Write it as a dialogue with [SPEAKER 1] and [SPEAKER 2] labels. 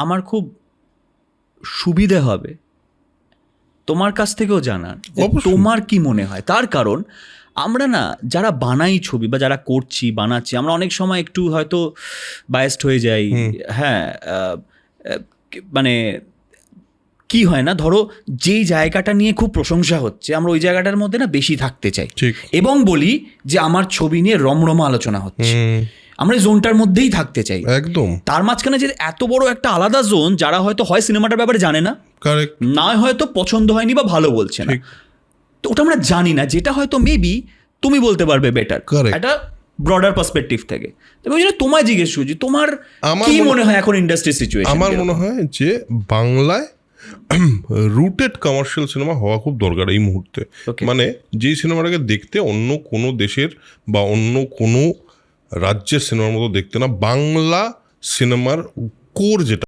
[SPEAKER 1] আমার খুব সুবিধে হবে তোমার কাছ থেকেও জানার যে তোমার কি মনে হয়। তার কারণ আমরা না যারা বানাই ছবি বা যারা করছি বানাচ্ছি, আমরা অনেক সময় একটু হয়তো বায়াসড হয়ে যাই। হ্যাঁ, মানে কি হয় না, ধরো যেই জায়গাটা নিয়ে খুব প্রশংসা হচ্ছে আমরা ওই জায়গাটার মধ্যে না বেশি থাকতে চাই এবং বলি যে আমার ছবি নিয়ে রমরমা আলোচনা হচ্ছে, আমরা জোনটার মধ্যেই থাকতে চাই একদম। তার মাঝখানে যে এত বড় একটা আলাদা জোন, যারা হয়তো হয় সিনেমাটার ব্যাপারে জানে না, না হয়তো পছন্দ হয়নি বা ভালো বলছে না, তো ওটা আমরা জানি না, যেটা হয়তো মেবি তুমি বলতে পারবে বেটার একটা ব্রডার পার্সপেক্টিভ থেকে। তবে ওই জন্য তোমায় জিজ্ঞেস করছি, তোমার কি মনে হয় এখন ইন্ডাস্ট্রি সিচুয়েশন?
[SPEAKER 2] আমার মনে হয় যে বাংলায় রুটেড কমার্শিয়াল সিনেমা হওয়া খুব দরকার এই মুহূর্তে। মানে যেই সিনেমাটাকে দেখতে অন্য কোনো দেশের বা অন্য কোনো রাজ্যের সিনেমার মতো দেখতে না, বাংলা সিনেমার কোর যেটা